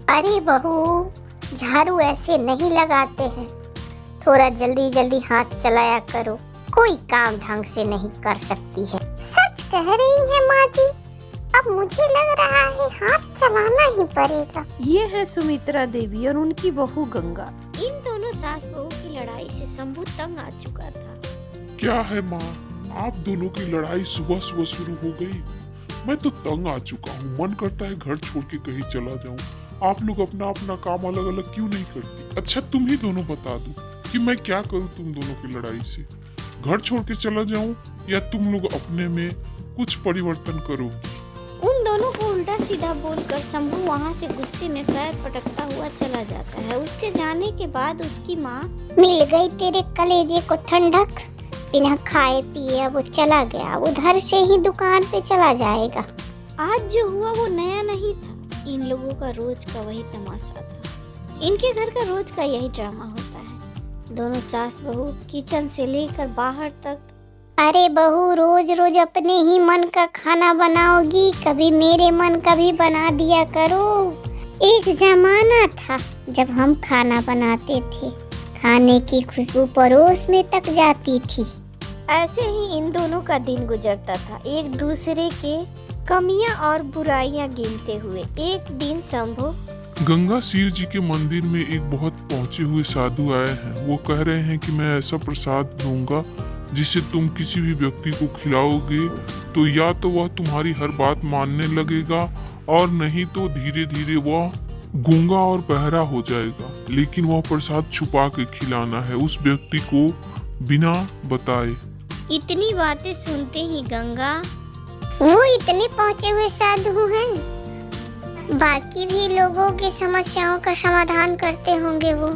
अरे बहू, झाड़ू ऐसे नहीं लगाते हैं, थोड़ा जल्दी जल्दी हाथ चलाया करो, कोई काम ढंग से नहीं कर सकती है। सच कह रही है माँ जी, अब मुझे लग रहा है हाथ चलाना ही पड़ेगा। ये है सुमित्रा देवी और उनकी बहू गंगा। इन दोनों सास बहू की लड़ाई से शंभू तंग आ चुका था। क्या है माँ, आप दोनों की लड़ाई सुबह सुबह शुरू हो गई। मैं तो तंग आ चुका हूँ, मन करता है घर छोड़ के कहीं चला जाऊँ। आप लोग अपना अपना काम अलग अलग क्यों नहीं करती? अच्छा तुम ही दोनों बता दो कि मैं क्या करूँ तुम दोनों की लड़ाई से। घर छोड़ के चला जाऊँ या तुम लोग अपने में कुछ परिवर्तन करोगी? उन दोनों को उल्टा सीधा बोलकर शंभू वहाँ से गुस्से में पैर पटकता हुआ चला जाता है। उसके जाने के बाद उसकी माँ मिल गई तेरे कलेजे को ठंडक, बिना खाए पिए वो चला गया, उधर से ही दुकान पे चला जाएगा। आज जो हुआ वो नया नहीं था, इन लोगों का रोज का वही तमाशा था। इनके घर का रोज का यही ड्रामा होता है। दोनों सास बहू किचन से लेकर बाहर तक। अरे बहू, रोज रोज अपने ही मन का खाना बनाओगी, कभी मेरे मन का भी बना दिया करो। एक जमाना था जब हम खाना बनाते थे, खाने की खुशबू पड़ोस में तक जाती थी। ऐसे ही इन दोनों का दिन गुजरता था, एक दूसरे के कमियां और बुराइयां गिनते हुए। एक दिन शंभू गंगा शिव जी के मंदिर में एक बहुत पहुँचे हुए साधु आए हैं। वो कह रहे हैं कि मैं ऐसा प्रसाद दूंगा जिसे तुम किसी भी व्यक्ति को खिलाओगे तो या तो वह तुम्हारी हर बात मानने लगेगा और नहीं तो धीरे धीरे वह गूंगा और बहरा हो जाएगा। लेकिन वह प्रसाद छुपा के खिलाना है उस व्यक्ति को बिना बताए। इतनी बातें सुनते ही गंगा, वो इतने पहुँचे हुए साधु हैं, बाकी भी लोगों की समस्याओं का समाधान करते होंगे वो।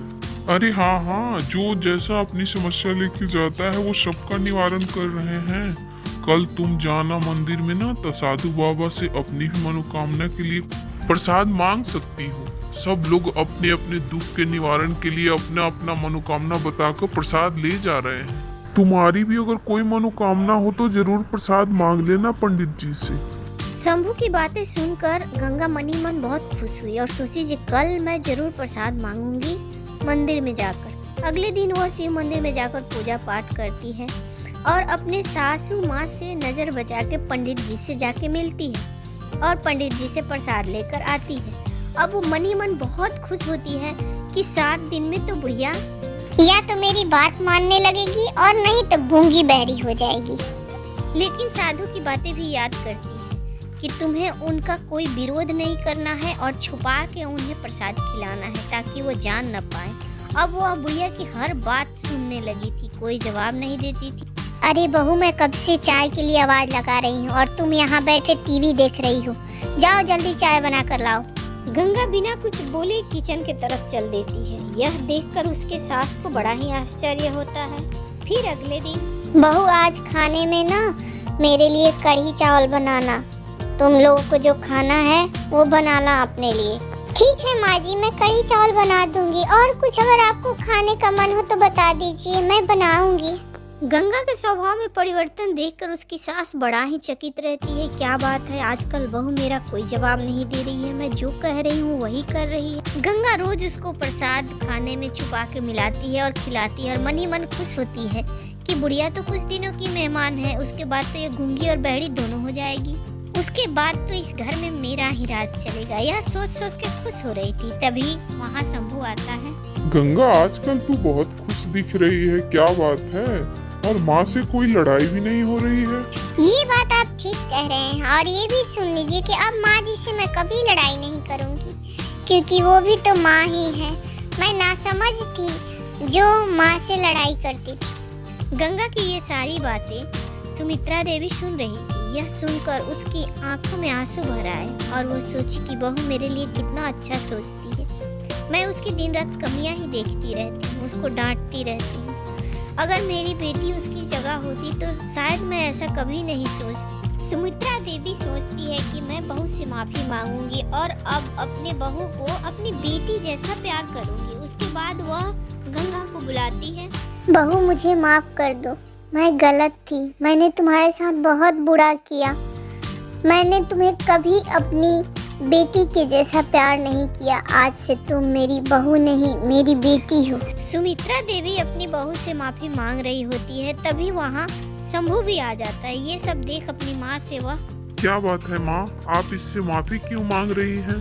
अरे हाँ हाँ, जो जैसा अपनी समस्या लेके जाता है वो सबका निवारण कर रहे हैं। कल तुम जाना मंदिर में ना, तो साधु बाबा से अपनी भी मनोकामना के लिए प्रसाद मांग सकती हो। सब लोग अपने अपने दुख के निवारण के लिए अपना अपना मनोकामना बताकर प्रसाद ले जा रहे हैं। तुम्हारी भी अगर कोई मनोकामना हो तो जरूर प्रसाद मांग लेना पंडित जी से। शंभू की बातें सुनकर गंगा मनी मन बहुत खुश हुई और सोची कि कल मैं जरूर प्रसाद मांगूंगी मंदिर में जाकर। अगले दिन वह शिव मंदिर में जाकर पूजा पाठ करती है और अपने सासू माँ से नजर बचा के पंडित जी से जाके मिलती है और पंडित जी से प्रसाद लेकर आती है। अब वो मनी मन बहुत खुश होती है कि 7 दिन में तो बुढ़िया या तो मेरी बात मानने लगेगी और नहीं तो गूंगी बहरी हो जाएगी। लेकिन साधु की बातें भी याद करती है कि तुम्हें उनका कोई विरोध नहीं करना है और छुपा के उन्हें प्रसाद खिलाना है ताकि वो जान न पाए। अब वो बुढ़िया की हर बात सुनने लगी थी, कोई जवाब नहीं देती थी। अरे बहू, मैं कब से चाय के लिए आवाज लगा रही हूँ और तुम यहाँ बैठे टीवी देख रही हो। जाओ जल्दी चाय बना कर लाओ। गंगा बिना कुछ बोले किचन की तरफ चल देती है। यह देखकर उसके सास को बड़ा ही आश्चर्य होता है। फिर अगले दिन, बहू आज खाने में ना मेरे लिए कढ़ी चावल बनाना, तुम लोगों को जो खाना है वो बनाना अपने लिए। ठीक है माँ जी, मैं कढ़ी चावल बना दूंगी, और कुछ अगर आपको खाने का मन हो तो बता दीजिए, मैं बनाऊंगी। गंगा के स्वभाव में परिवर्तन देखकर उसकी सास बड़ा ही चकित रहती है। क्या बात है, आजकल बहू मेरा कोई जवाब नहीं दे रही है, मैं जो कह रही हूँ वही कर रही है। गंगा रोज उसको प्रसाद खाने में छुपा के मिलाती है और खिलाती है और मन ही मन खुश होती है कि बुढ़िया तो कुछ दिनों की मेहमान है, उसके बाद तो ये गूंगी और बहरी दोनों हो जाएगी। उसके बाद तो इस घर में मेरा ही राज चलेगा। यह सोच सोच के खुश हो रही थी, तभी वहाँ शंभू आता है। गंगा आजकल तू बहुत खुश दिख रही है, क्या बात है? और माँ से कोई लड़ाई भी नहीं हो रही है? ये बात आप ठीक कह रहे हैं, और ये भी सुन लीजिए कि अब माँ जी से मैं कभी लड़ाई नहीं करूँगी, क्योंकि वो भी तो माँ ही है। मैं नासमझ थी जो माँ से लड़ाई करती थी। गंगा की ये सारी बातें सुमित्रा देवी सुन रही थी। यह सुनकर उसकी आंखों में आंसू भर आए और वो सोची कि बहू मेरे लिए कितना अच्छा सोचती है। मैं उसकी दिन रात कमियां ही देखती रहती हूँ, उसको डांटती रहती हूँ। अगर मेरी बेटी उसकी जगह होती तो शायद मैं ऐसा कभी नहीं सोचती। सुमित्रा देवी सोचती है कि मैं बहू से माफी मांगूंगी और अब अपने बहू को अपनी बेटी जैसा प्यार करूंगी। उसके बाद वह गंगा को बुलाती है। बहू मुझे माफ कर दो, मैं गलत थी, मैंने तुम्हारे साथ बहुत बुरा किया। मैंने तुम्हें कभी अपनी बेटी के जैसा प्यार नहीं किया। आज से तुम मेरी बहू नहीं, मेरी बेटी हो। सुमित्रा देवी अपनी बहू से माफी मांग रही होती है, तभी वहाँ शंभू भी आ जाता है। ये सब देख अपनी माँ से वह क्या बात है माँ, आप इससे माफी क्यों मांग रही हैं?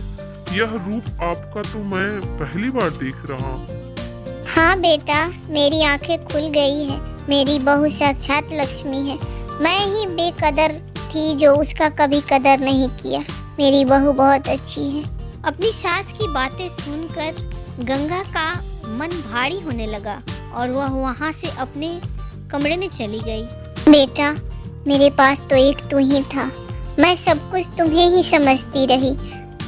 यह रूप आपका तो मैं पहली बार देख रहा हूँ। हाँ बेटा, मेरी आंखें खुल गई है। मेरी बहू साक्षात लक्ष्मी है। मैं ही बेकदर थी जो उसका कभी कदर नहीं किया। मेरी बहू बहुत अच्छी है। अपनी सास की बातें सुनकर गंगा का मन भारी होने लगा और वह वहाँ से अपने कमरे में चली गई। बेटा, मेरे पास तो एक तू ही था। मैं सब कुछ तुम्हें ही समझती रही।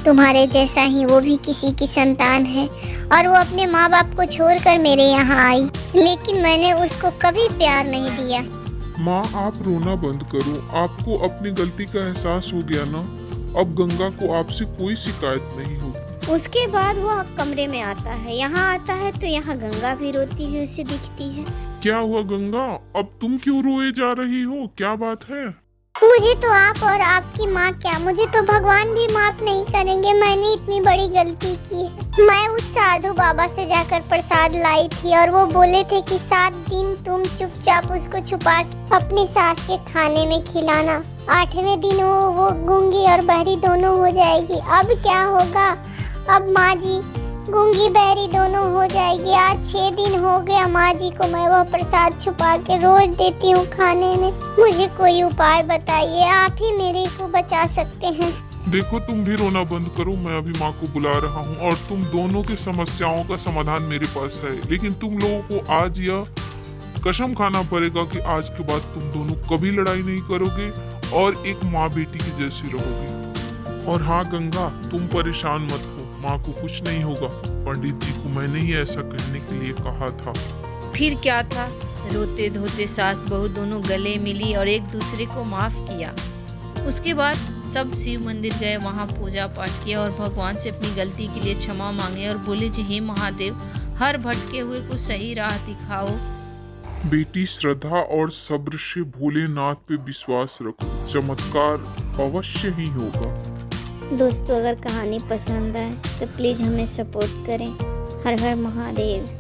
तुम्हारे जैसा ही वो भी किसी की संतान है और वो अपने माँ बाप को छोड़कर मेरे यहाँ आई, लेकिन मैंने उसको कभी प्यार नहीं दिया। माँ आप रोना बंद करो, आपको अपनी गलती का एहसास हो गया ना। अब गंगा को आपसे कोई शिकायत नहीं होगी। उसके बाद वह कमरे में आता है। यहाँ आता है तो यहाँ गंगा भी रोती हुई उसे दिखती है। क्या हुआ गंगा, अब तुम क्यों रोए जा रही हो? क्या बात है? मुझे तो आप और आपकी माँ क्या, मुझे तो भगवान भी माफ नहीं करेंगे। मैंने इतनी बड़ी गलती की है। मैं उस साधु बाबा से जाकर प्रसाद लाई थी और वो बोले थे कि 7 दिन तुम चुपचाप उसको छुपा के अपनी सास के खाने में खिलाना। 8वें दिन वो गूंगी और बहरी दोनों हो जाएगी। अब क्या होगा? अब माँ जी गूंगी बहरी दोनों हो जाएगी। आज 6 दिन हो गया माँ जी को मैं वह प्रसाद छुपा के रोज देती हूँ खाने में। मुझे कोई उपाय बताइए, आप ही मेरे को बचा सकते हैं। देखो तुम भी रोना बंद करो, मैं अभी माँ को बुला रहा हूँ और तुम दोनों की समस्याओं का समाधान मेरे पास है। लेकिन तुम लोगों को आज यह कसम खाना पड़ेगा कि आज के बाद तुम दोनों कभी लड़ाई नहीं करोगे और एक माँ बेटी की जैसी रहोगे। और हाँ गंगा, तुम परेशान मत हो, माँ को कुछ नहीं होगा। पंडित जी को मैंने ही ऐसा कहने के लिए कहा था। फिर क्या था, रोते धोते सास बहू दोनों गले मिली और एक दूसरे को माफ किया। उसके बाद सब शिव मंदिर गए, वहाँ पूजा पाठ किया और भगवान से अपनी गलती के लिए क्षमा मांगे और बोले जी हे महादेव, हर भटके हुए को सही राह दिखाओ। बेटी श्रद्धा और सब्र से भोलेनाथ पे विश्वास रखो, चमत्कार अवश्य ही होगा। दोस्तों, अगर कहानी पसंद आए तो प्लीज़ हमें सपोर्ट करें। हर हर महादेव।